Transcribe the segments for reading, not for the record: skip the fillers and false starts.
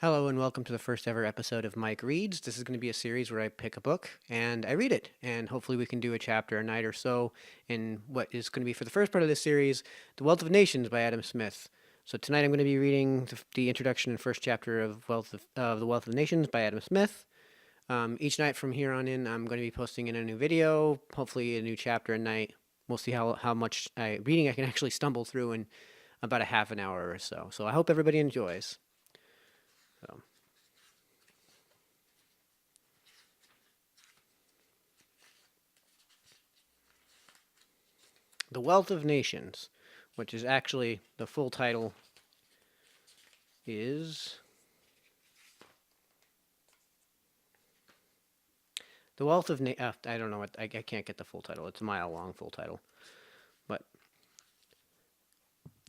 Hello and welcome to the first ever episode of Mike Reads. This is going to be a series where I pick a book and I read it, and hopefully we can do a chapter a night or so in what is going to be for the first part of this series, The Wealth of Nations by Adam Smith. So tonight I'm going to be reading the introduction and first chapter of The Wealth of Nations by Adam Smith. Each night from here on in, I'm going to be posting in a new video, hopefully a new chapter a night. We'll see how much reading I can actually stumble through in about a half an hour or so. So I hope everybody enjoys. So. The Wealth of Nations, which is actually the full title is The Wealth of I don't know what I can't get the full title. It's a mile long full title. But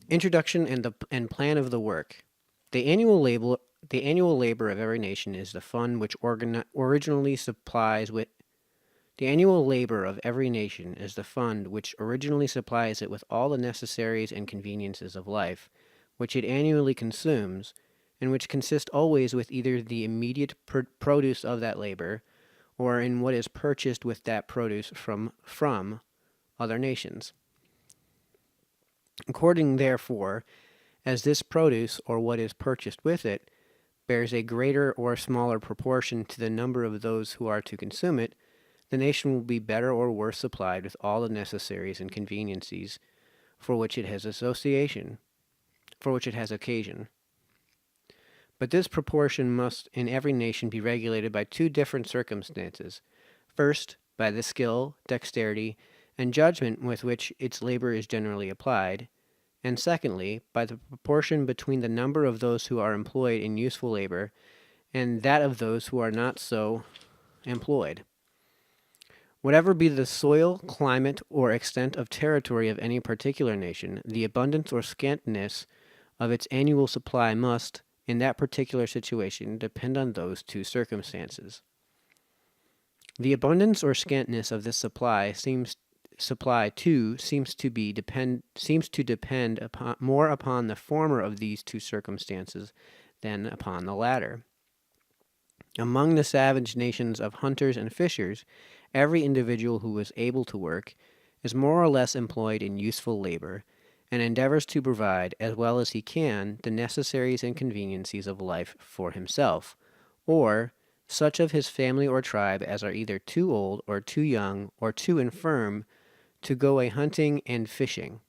introduction and plan of the work. The annual labor of every nation is the fund which originally supplies with the annual labor of every nation is the fund which originally supplies it with all the necessaries and conveniences of life, which it annually consumes, and which consist always with either the immediate produce of that labor, or in what is purchased with that produce from other nations. According, therefore, as this produce, or what is purchased with it, bears a greater or smaller proportion to the number of those who are to consume it, the nation will be better or worse supplied with all the necessaries and conveniencies for which it has occasion. But this proportion must in every nation be regulated by two different circumstances. First, by the skill, dexterity, and judgment with which its labor is generally applied, and secondly, by the proportion between the number of those who are employed in useful labor and that of those who are not so employed. Whatever be the soil, climate, or extent of territory of any particular nation, the abundance or scantiness of its annual supply must, in that particular situation, depend on those two circumstances. The abundance or scantness of this supply seems to depend more upon the former of these two circumstances than upon the latter. Among the savage nations of hunters and fishers, every individual who is able to work is more or less employed in useful labor, and endeavors to provide, as well as he can, the necessaries and conveniencies of life for himself, or such of his family or tribe as are either too old or too young or too infirm to go a hunting and fishing.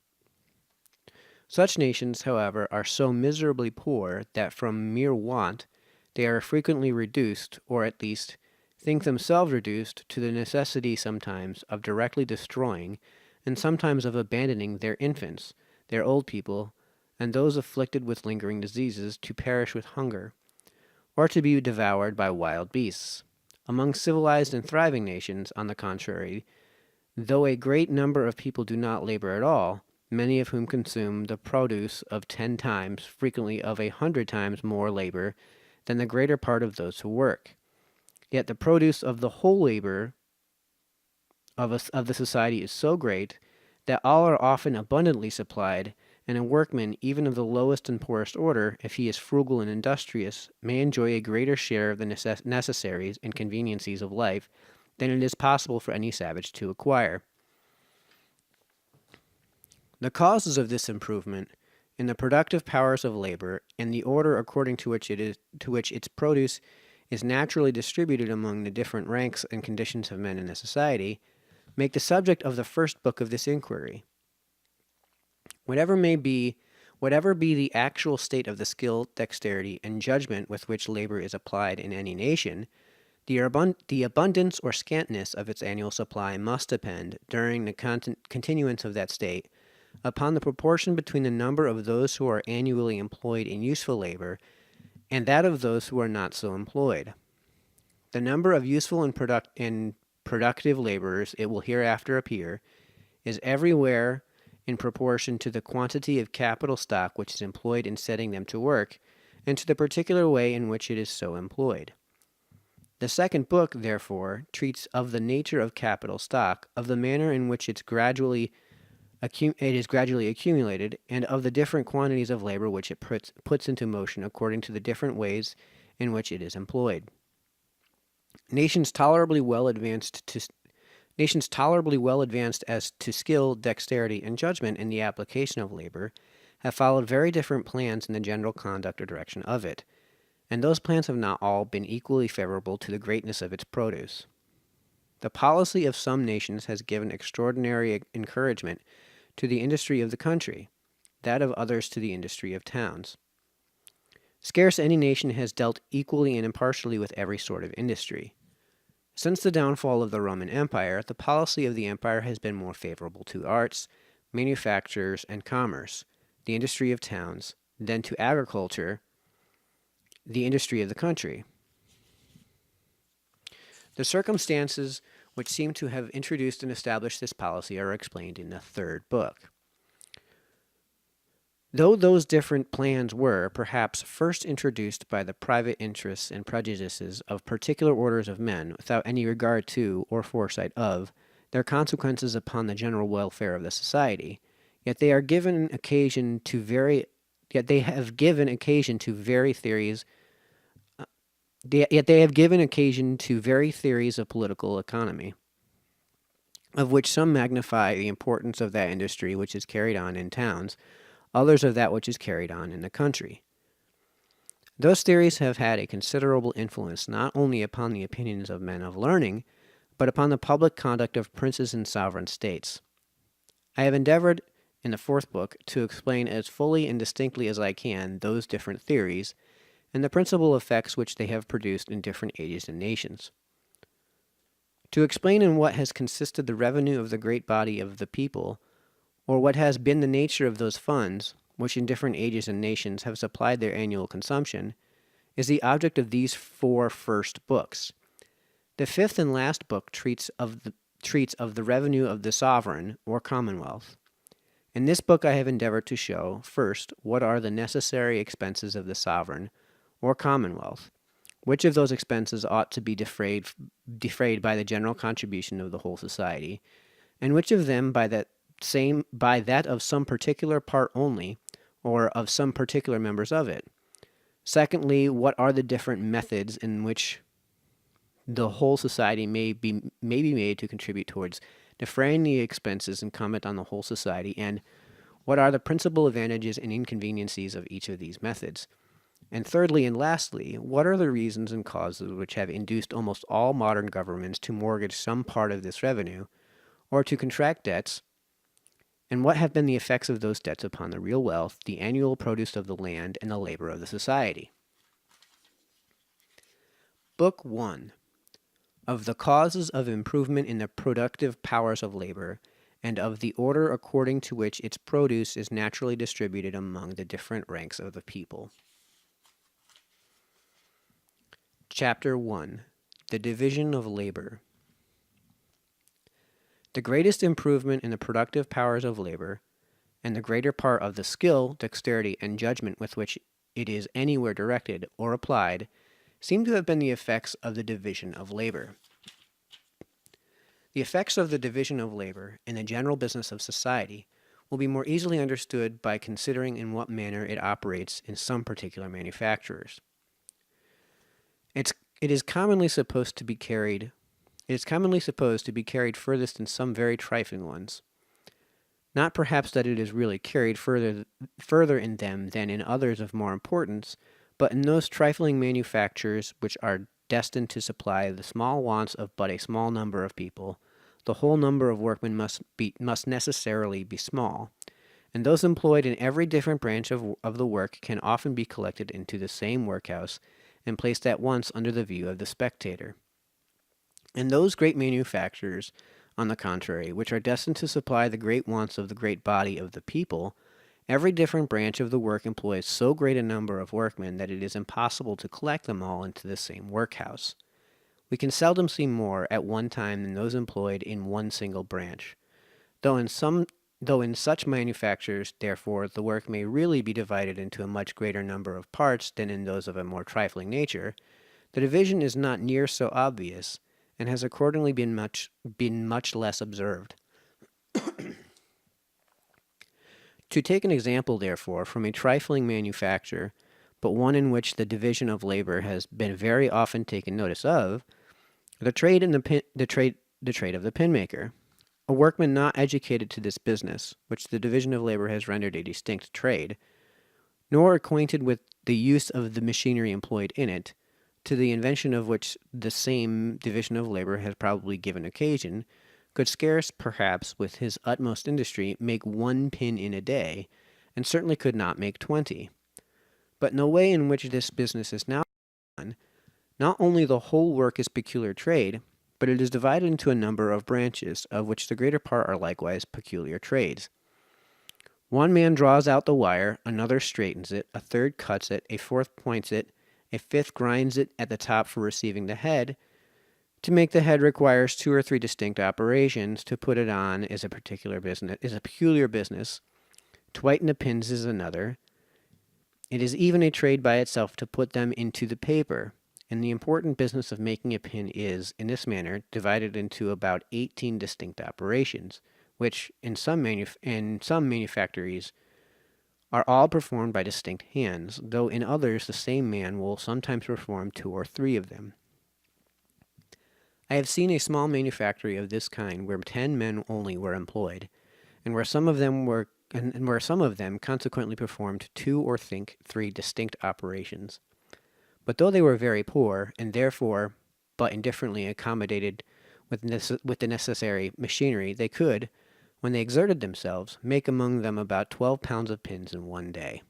Such nations, however, are so miserably poor that from mere want they are frequently reduced, or at least think themselves reduced, to the necessity sometimes of directly destroying, and sometimes of abandoning their infants, their old people, and those afflicted with lingering diseases, to perish with hunger, or to be devoured by wild beasts. Among civilized and thriving nations, on the contrary, though a great number of people do not labor at all, many of whom consume the produce of 10 times, frequently of 100 times more labor than the greater part of those who work. Yet the produce of the whole labor of the society is so great that all are often abundantly supplied, and a workman, even of the lowest and poorest order, if he is frugal and industrious, may enjoy a greater share of the necessaries and conveniencies of life than it is possible for any savage to acquire. The causes of this improvement in the productive powers of labor and the order according to which its produce is naturally distributed among the different ranks and conditions of men in the society, make the subject of the first book of this inquiry. Whatever be the actual state of the skill, dexterity, and judgment with which labor is applied in any nation, the abundance or scantness of its annual supply must depend, during the continuance of that state, upon the proportion between the number of those who are annually employed in useful labor and that of those who are not so employed. The number of useful and productive laborers, it will hereafter appear, is everywhere in proportion to the quantity of capital stock which is employed in setting them to work, and to the particular way in which it is so employed. The second book, therefore, treats of the nature of capital stock, of the manner in which its gradually it is gradually accumulated, and of the different quantities of labor which it puts into motion according to the different ways in which it is employed. Nations tolerably well advanced as to skill, dexterity, and judgment in the application of labor have followed very different plans in the general conduct or direction of it, and those plans have not all been equally favorable to the greatness of its produce. The policy of some nations has given extraordinary encouragement to the industry of the country, that of others to the industry of towns. Scarce any nation has dealt equally and impartially with every sort of industry. Since the downfall of the Roman Empire, the policy of the empire has been more favorable to arts, manufactures, and commerce, the industry of towns, than to agriculture, the industry of the country. The circumstances which seem to have introduced and established this policy are explained in the third book. Though those different plans were, perhaps, first introduced by the private interests and prejudices of particular orders of men, without any regard to, or foresight of, their consequences upon the general welfare of the society, yet they have given occasion to vary theories of political economy, of which some magnify the importance of that industry which is carried on in towns, others of that which is carried on in the country. Those theories have had a considerable influence not only upon the opinions of men of learning, but upon the public conduct of princes and sovereign states. I have endeavored, in the fourth book, to explain as fully and distinctly as I can those different theories, and the principal effects which they have produced in different ages and nations. To explain in what has consisted the revenue of the great body of the people, or what has been the nature of those funds, which in different ages and nations have supplied their annual consumption, is the object of these 4 first books. The 5th and last book treats of the revenue of the sovereign, or commonwealth. In this book I have endeavored to show, first, what are the necessary expenses of the sovereign, or commonwealth, which of those expenses ought to be defrayed by the general contribution of the whole society, and which of them by that of some particular part only, or of some particular members of it. Secondly, what are the different methods in which the whole society may be made to contribute towards defraying the expenses incumbent on the whole society, and what are the principal advantages and inconveniencies of each of these methods. And thirdly and lastly, what are the reasons and causes which have induced almost all modern governments to mortgage some part of this revenue, or to contract debts, and what have been the effects of those debts upon the real wealth, the annual produce of the land, and the labor of the society. Book 1. Of the causes of improvement in the productive powers of labor, and of the order according to which its produce is naturally distributed among the different ranks of the people. Chapter 1. The Division of Labor. The greatest improvement in the productive powers of labor, and the greater part of the skill, dexterity, and judgment with which it is anywhere directed or applied, seem to have been the effects of the division of labor. The effects of the division of labor in the general business of society will be more easily understood by considering in what manner it operates in some particular manufacturers. It is commonly supposed to be carried furthest in some very trifling ones. Not perhaps that it is really carried further in them than in others of more importance, but in those trifling manufactures which are destined to supply the small wants of but a small number of people, the whole number of workmen must necessarily be small, and those employed in every different branch of the work can often be collected into the same workhouse and placed at once under the view of the spectator. And those great manufactures, on the contrary, which are destined to supply the great wants of the great body of the people, every different branch of the work employs so great a number of workmen that it is impossible to collect them all into the same workhouse. We can seldom see more at one time than those employed in one single branch. Though in such manufactures, therefore, the work may really be divided into a much greater number of parts than in those of a more trifling nature, the division is not near so obvious, and has accordingly been much less observed. To take an example, therefore, from a trifling manufacture, but one in which the division of labor has been very often taken notice of, the trade of the pin maker. A workman not educated to this business, which the division of labor has rendered a distinct trade, nor acquainted with the use of the machinery employed in it, to the invention of which the same division of labor has probably given occasion, could scarce, perhaps, with his utmost industry, make 1 pin in a day, and certainly could not make 20. But in the way in which this business is now done, not only the whole work is peculiar trade, but it is divided into a number of branches, of which the greater part are likewise peculiar trades. One man draws out the wire, another straightens it, a third cuts it, a fourth points it, a fifth grinds it at the top for receiving the head. To make the head requires 2 or 3 distinct operations. To put it on is a peculiar business. To whiten the pins is another. It is even a trade by itself to put them into the paper, and the important business of making a pin is, in this manner, divided into about 18 distinct operations, which, in some manufactories, are all performed by distinct hands, though in others the same man will sometimes perform 2 or 3 of them. I have seen a small manufactory of this kind where 10 men only were employed, and where some of them consequently performed 2 or 3 distinct operations. But though they were very poor, and therefore but indifferently accommodated with the necessary machinery, they could, when they exerted themselves, make among them about 12 pounds of pins in 1 day.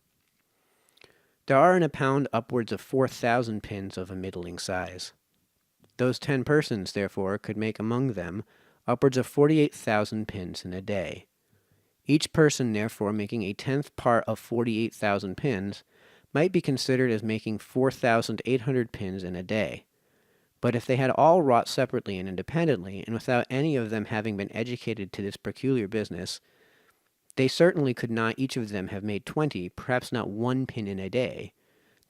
There are in a pound upwards of 4,000 pins of a middling size. Those 10 persons, therefore, could make among them upwards of 48,000 pins in a day. Each person, therefore, making a 10th part of 48,000 pins, might be considered as making 4,800 pins in a day. But if they had all wrought separately and independently, and without any of them having been educated to this peculiar business, they certainly could not each of them have made 20, perhaps not 1 pin in a day.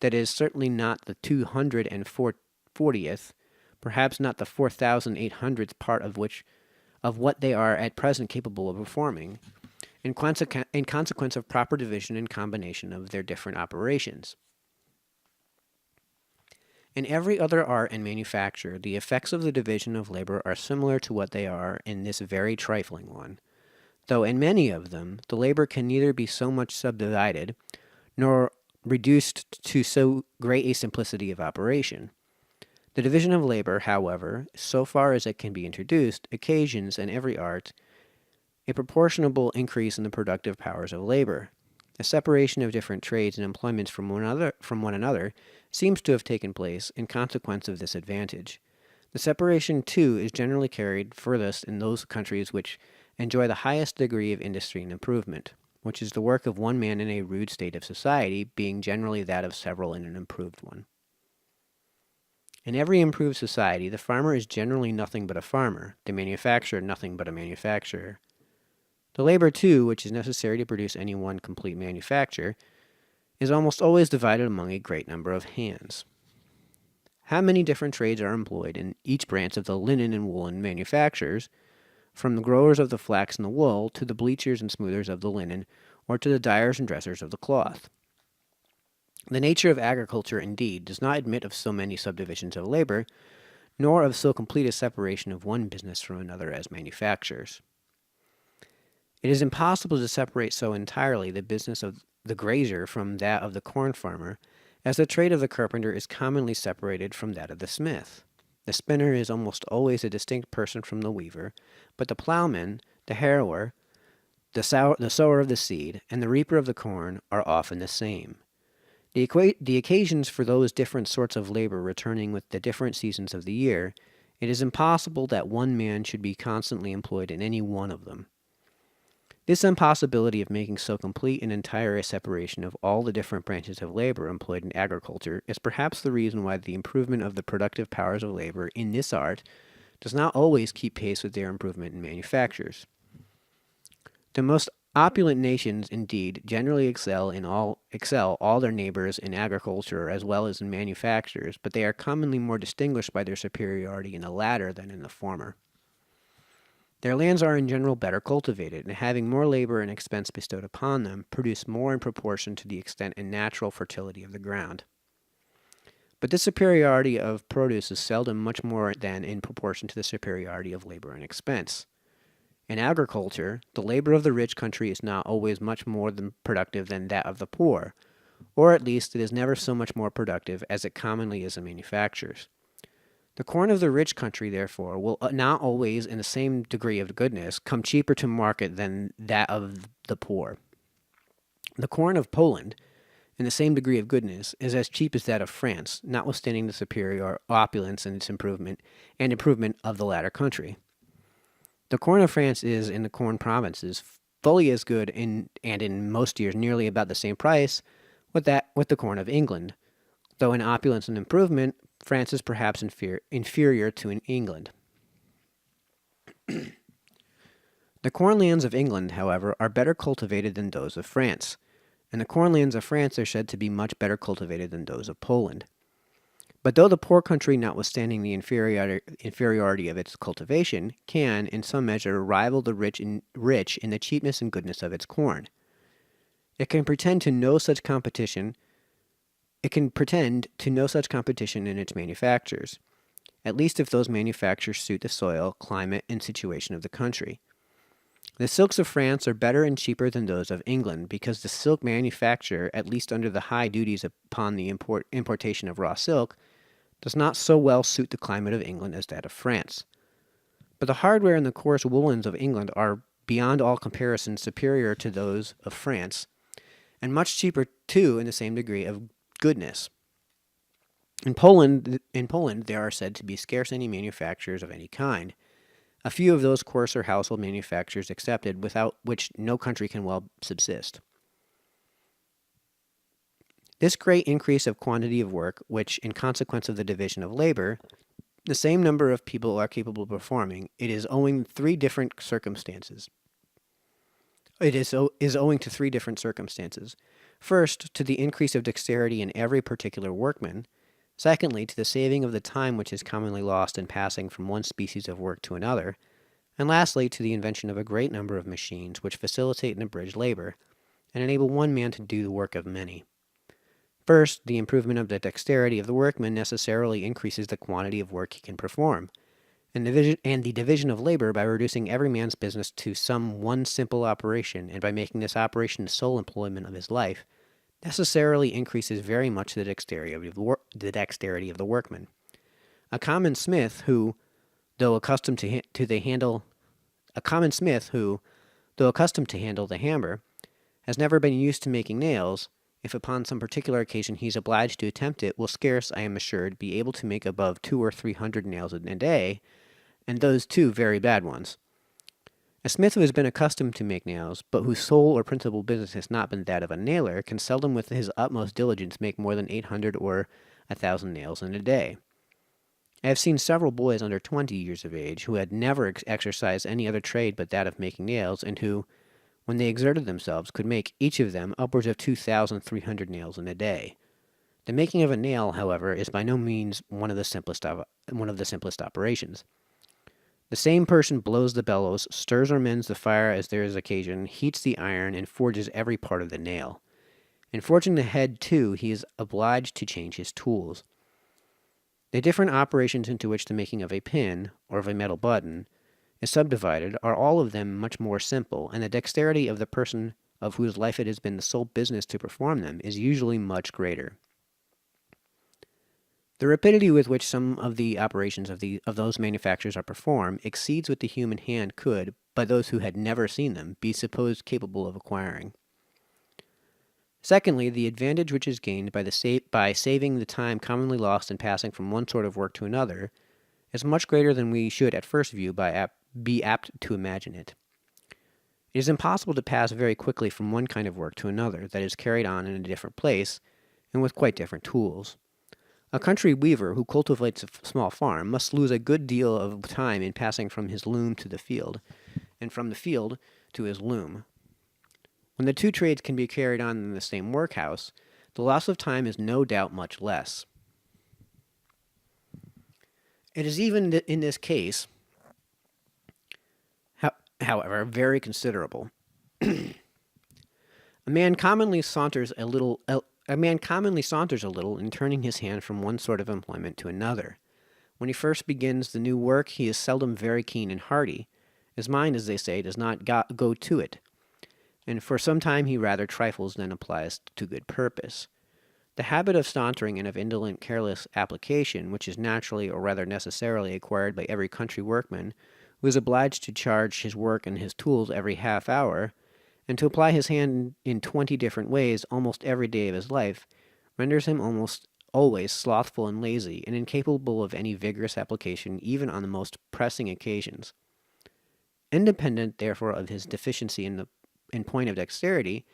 That is, certainly not the 240th, perhaps not the 4,800th part of what they are at present capable of performing, in consequence of proper division and combination of their different operations. In every other art and manufacture, the effects of the division of labor are similar to what they are in this very trifling one, though in many of them the labor can neither be so much subdivided, nor reduced to so great a simplicity of operation. The division of labor, however, so far as it can be introduced, occasions, in every art, a proportionable increase in the productive powers of labor. A separation of different trades and employments from one another seems to have taken place in consequence of this advantage. The separation, too, is generally carried furthest in those countries which enjoy the highest degree of industry and improvement, which is the work of one man in a rude state of society, being generally that of several in an improved one. In every improved society, the farmer is generally nothing but a farmer, the manufacturer nothing but a manufacturer. The labor, too, which is necessary to produce any one complete manufacture, is almost always divided among a great number of hands. How many different trades are employed in each branch of the linen and woolen manufactures, from the growers of the flax and the wool, to the bleachers and smoothers of the linen, or to the dyers and dressers of the cloth. The nature of agriculture, indeed, does not admit of so many subdivisions of labor, nor of so complete a separation of one business from another as manufactures. It is impossible to separate so entirely the business of the grazier from that of the corn farmer, as the trade of the carpenter is commonly separated from that of the smith. The spinner is almost always a distinct person from the weaver, but the plowman, the harrower, the sower of the seed, and the reaper of the corn are often the same. The occasions for those different sorts of labor returning with the different seasons of the year, it is impossible that one man should be constantly employed in any one of them. This impossibility of making so complete and entire a separation of all the different branches of labor employed in agriculture is perhaps the reason why the improvement of the productive powers of labor in this art does not always keep pace with their improvement in manufactures. The most opulent nations, indeed, generally excel all their neighbors in agriculture as well as in manufactures, but they are commonly more distinguished by their superiority in the latter than in the former. Their lands are in general better cultivated, and having more labor and expense bestowed upon them, produce more in proportion to the extent and natural fertility of the ground. But this superiority of produce is seldom much more than in proportion to the superiority of labor and expense. In agriculture, the labor of the rich country is not always much more productive than that of the poor, or at least it is never so much more productive as it commonly is in manufactures. The corn of the rich country, therefore, will not always, in the same degree of goodness, come cheaper to market than that of the poor. The corn of Poland, in the same degree of goodness, is as cheap as that of France, notwithstanding the superior opulence and its improvement of the latter country. The corn of France is, in the corn provinces, fully as good and in most years nearly about the same price with the corn of England, though in opulence and improvement, France is perhaps inferior to England. The cornlands of England, however, are better cultivated than those of France, and the cornlands of France are said to be much better cultivated than those of Poland. But though the poor country, notwithstanding the inferiority of its cultivation, can, in some measure, rival the rich in the cheapness and goodness of its corn, it can pretend to no such competition in its manufactures, at least if those manufactures suit the soil, climate, and situation of the country. The silks of France are better and cheaper than those of England, because the silk manufacture, at least under the high duties upon the importation of raw silk, does not so well suit the climate of England as that of France. But the hardware and the coarse woolens of England are beyond all comparison superior to those of France, and much cheaper too in the same degree of goodness. In Poland, there are said to be scarce any manufactures of any kind, a few of those coarser household manufactures excepted, without which no country can well subsist. This great increase of quantity of work, which, in consequence of the division of labor, the same number of people are capable of performing, it is owing to three different circumstances. First, to the increase of dexterity in every particular workman. Secondly, to the saving of the time which is commonly lost in passing from one species of work to another. And lastly, to the invention of a great number of machines which facilitate and abridge labor, and enable one man to do the work of many. First, the improvement of the dexterity of the workman necessarily increases the quantity of work he can perform, and the division of labor, by reducing every man's business to some one simple operation, and by making this operation the sole employment of his life, necessarily increases very much the dexterity of the workman. A common smith who, though accustomed to handle the hammer, has never been used to making nails, if upon some particular occasion he is obliged to attempt it, will scarce, I am assured, be able to make above 200 or 300 nails in a day, and those too very bad ones. A smith who has been accustomed to make nails, but whose sole or principal business has not been that of a nailer, can seldom with his utmost diligence make more than 800 or 1,000 nails in a day. I have seen several boys under 20 years of age who had never exercised any other trade but that of making nails, and who, when they exerted themselves, could make, each of them, upwards of 2,300 nails in a day. The making of a nail, however, is by no means one of the simplest operations. The same person blows the bellows, stirs or mends the fire as there is occasion, heats the iron, and forges every part of the nail. In forging the head, too, he is obliged to change his tools. The different operations into which the making of a pin, or of a metal button, is subdivided are all of them much more simple, and the dexterity of the person of whose life it has been the sole business to perform them is usually much greater. The rapidity with which some of the operations of those manufactures are performed exceeds what the human hand could, by those who had never seen them, be supposed capable of acquiring. Secondly, the advantage which is gained by saving the time commonly lost in passing from one sort of work to another is much greater than we should at first view be apt to imagine it. It is impossible to pass very quickly from one kind of work to another that is carried on in a different place, and with quite different tools. A country weaver who cultivates a small farm must lose a good deal of time in passing from his loom to the field, and from the field to his loom. When the two trades can be carried on in the same workhouse, the loss of time is no doubt much less. It is even in this case, however, very considerable. A man commonly saunters a little. A man commonly saunters a little in turning his hand from one sort of employment to another. When he first begins the new work, he is seldom very keen and hearty. His mind, as they say, does not go to it, and for some time he rather trifles than applies to good purpose. The habit of sauntering and of indolent, careless application, which is naturally or rather necessarily acquired by every country workman, who is obliged to charge his work and his tools every half hour, and to apply his hand in 20 different ways almost every day of his life, renders him almost always slothful and lazy, and incapable of any vigorous application even on the most pressing occasions. Independent, therefore, of his deficiency in point of dexterity,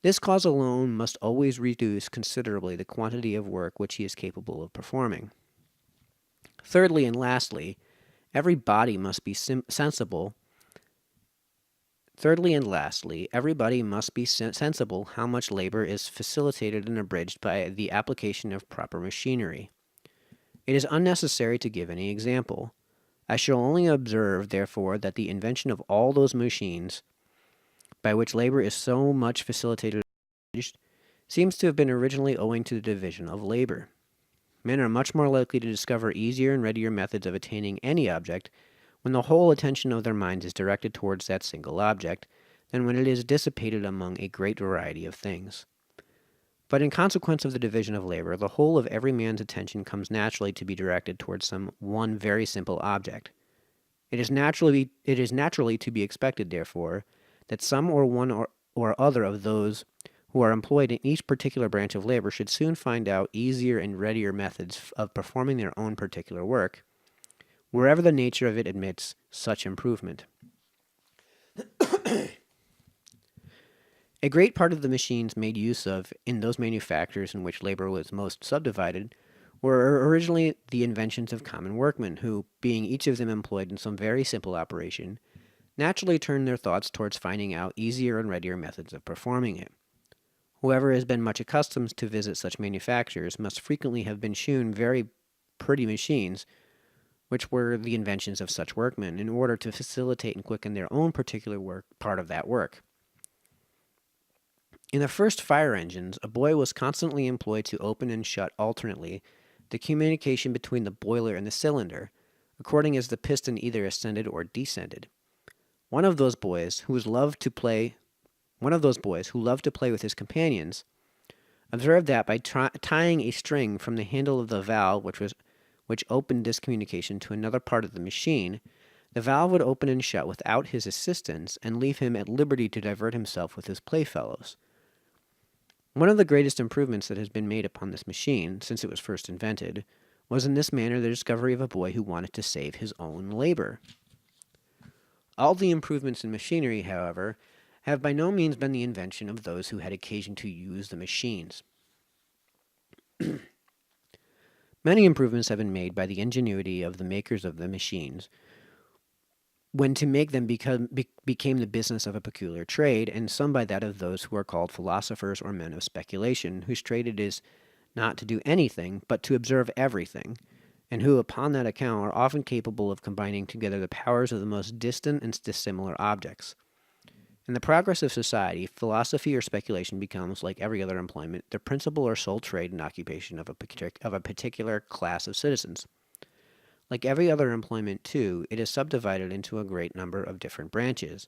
this cause alone must always reduce considerably the quantity of work which he is capable of performing. Thirdly and lastly, every body must be sensible. Thirdly and lastly, everybody must be sensible how much labor is facilitated and abridged by the application of proper machinery. It is unnecessary to give any example. I shall only observe, therefore, that the invention of all those machines by which labor is so much facilitated seems to have been originally owing to the division of labor. Men are much more likely to discover easier and readier methods of attaining any object when the whole attention of their minds is directed towards that single object than when it is dissipated among a great variety of things. But in consequence of the division of labor, the whole of every man's attention comes naturally to be directed towards some one very simple object. It is naturally to be expected, therefore, that some or one or other of those who are employed in each particular branch of labor should soon find out easier and readier methods of performing their own particular work, wherever the nature of it admits such improvement. A great part of the machines made use of in those manufactures in which labor was most subdivided were originally the inventions of common workmen, who, being each of them employed in some very simple operation, naturally turned their thoughts towards finding out easier and readier methods of performing it. Whoever has been much accustomed to visit such manufactures must frequently have been shewn very pretty machines, which were the inventions of such workmen, in order to facilitate and quicken their own particular part of that work. In the first fire engines, a boy was constantly employed to open and shut alternately the communication between the boiler and the cylinder, according as the piston either ascended or descended. One of those boys who loved to play with his companions observed that by tying a string from the handle of the valve which opened this communication to another part of the machine, the valve would open and shut without his assistance and leave him at liberty to divert himself with his playfellows. One of the greatest improvements that has been made upon this machine, since it was first invented, was in this manner the discovery of a boy who wanted to save his own labor. All the improvements in machinery, however, have by no means been the invention of those who had occasion to use the machines. Many improvements have been made by the ingenuity of the makers of the machines, when to make them became the business of a peculiar trade, and some by that of those who are called philosophers or men of speculation, whose trade it is not to do anything, but to observe everything, and who upon that account are often capable of combining together the powers of the most distant and dissimilar objects. In the progress of society, philosophy or speculation becomes, like every other employment, the principal or sole trade and occupation of a particular class of citizens. Like every other employment, too, it is subdivided into a great number of different branches,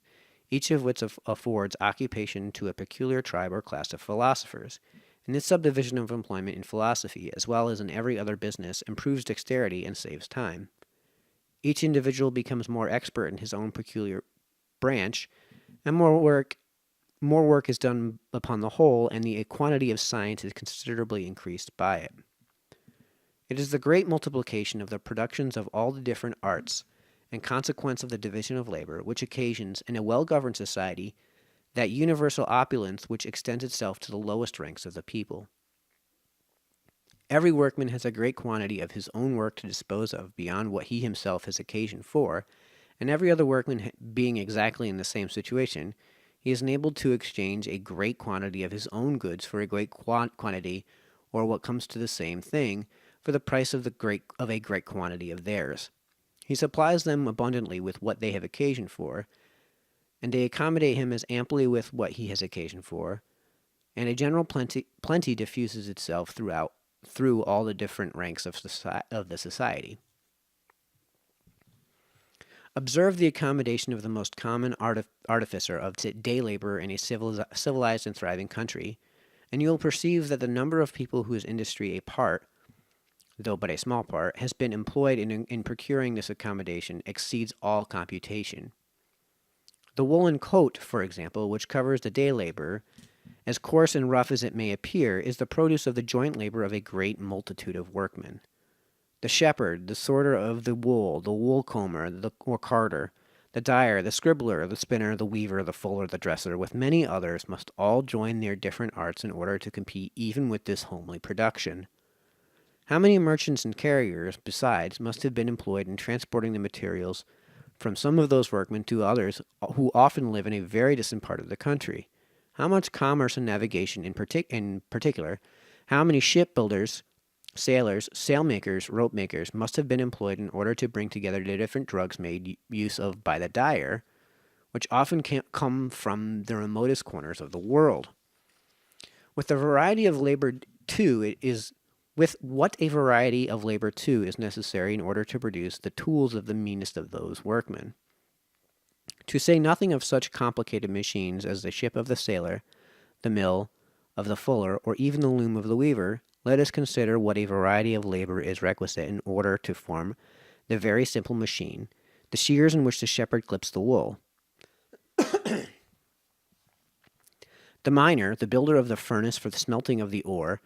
each of which affords occupation to a peculiar tribe or class of philosophers. And this subdivision of employment in philosophy, as well as in every other business, improves dexterity and saves time. Each individual becomes more expert in his own peculiar branch, and more work is done upon the whole, and the quantity of science is considerably increased by it. It is the great multiplication of the productions of all the different arts, and consequence of the division of labor, which occasions, in a well-governed society, that universal opulence which extends itself to the lowest ranks of the people. Every workman has a great quantity of his own work to dispose of beyond what he himself has occasion for, and every other workman being exactly in the same situation, he is enabled to exchange a great quantity of his own goods for a great quantity, or what comes to the same thing, for the price of a great quantity of theirs. He supplies them abundantly with what they have occasion for, and they accommodate him as amply with what he has occasion for, and a general plenty diffuses itself through all the different ranks of the society. Observe the accommodation of the most common artificer of day labor in a civilized and thriving country, and you will perceive that the number of people whose industry a part, though but a small part, has been employed in procuring this accommodation exceeds all computation. The woolen coat, for example, which covers the day laborer, as coarse and rough as it may appear, is the produce of the joint labor of a great multitude of workmen. The shepherd, the sorter of the wool comber, or carder, the dyer, the scribbler, the spinner, the weaver, the fuller, the dresser, with many others, must all join their different arts in order to compete even with this homely production. How many merchants and carriers, besides, must have been employed in transporting the materials from some of those workmen to others who often live in a very distant part of the country? How much commerce and navigation in particular, how many shipbuilders, sailors, sailmakers, rope makers must have been employed in order to bring together the different drugs made use of by the dyer, which often come from the remotest corners of the world. With a variety of labor too, is necessary in order to produce the tools of the meanest of those workmen. To say nothing of such complicated machines as the ship of the sailor, the mill of the fuller, or even the loom of the weaver, let us consider what a variety of labor is requisite in order to form the very simple machine, the shears in which the shepherd clips the wool. The miner, the builder of the furnace for the smelting of the ore,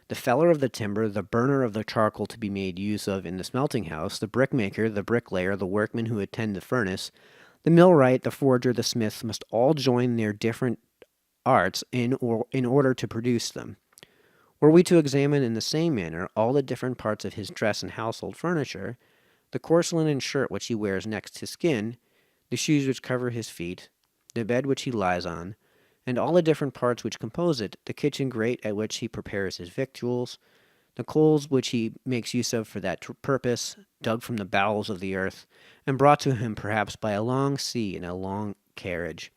the feller of the timber, the burner of the charcoal to be made use of in the smelting house, the brickmaker, the bricklayer, the workmen who attend the furnace, the millwright, the forger, the smith, must all join their different arts in order to produce them. Were we to examine in the same manner all the different parts of his dress and household furniture, the coarse linen shirt which he wears next his skin, the shoes which cover his feet, the bed which he lies on, and all the different parts which compose it, the kitchen grate at which he prepares his victuals, the coals which he makes use of for that purpose, dug from the bowels of the earth, and brought to him perhaps by a long sea in a long carriage,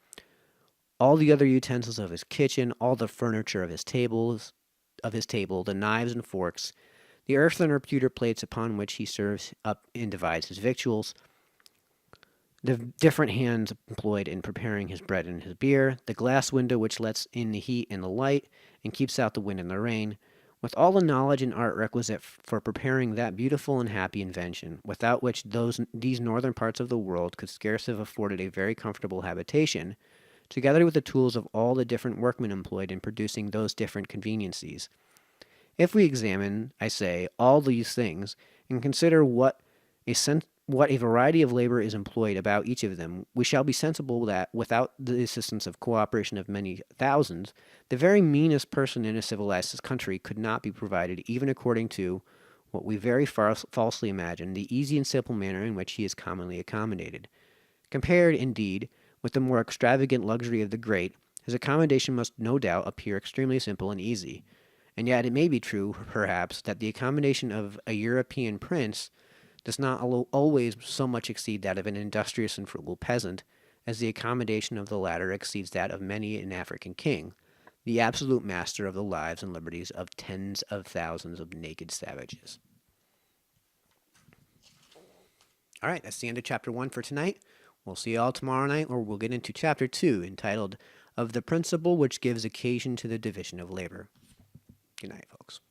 all the other utensils of his kitchen, all the furniture of his table, the knives and forks, the earthen or pewter plates upon which he serves up and divides his victuals, the different hands employed in preparing his bread and his beer, the glass window which lets in the heat and the light, and keeps out the wind and the rain, with all the knowledge and art requisite for preparing that beautiful and happy invention, without which these northern parts of the world could scarce have afforded a very comfortable habitation, together with the tools of all the different workmen employed in producing those different conveniencies. If we examine, I say, all these things, and consider what a variety of labor is employed about each of them, we shall be sensible that, without the assistance of cooperation of many thousands, the very meanest person in a civilized country could not be provided even according to what we very falsely imagine the easy and simple manner in which he is commonly accommodated. Compared, indeed, with the more extravagant luxury of the great, his accommodation must no doubt appear extremely simple and easy. And yet it may be true, perhaps, that the accommodation of a European prince does not always so much exceed that of an industrious and frugal peasant, as the accommodation of the latter exceeds that of many an African king, the absolute master of the lives and liberties of tens of thousands of naked savages. All right, that's the end of Chapter 1 for tonight. We'll see you all tomorrow night, where we'll get into Chapter 2, entitled, Of the Principle Which Gives Occasion to the Division of Labor. Good night, folks.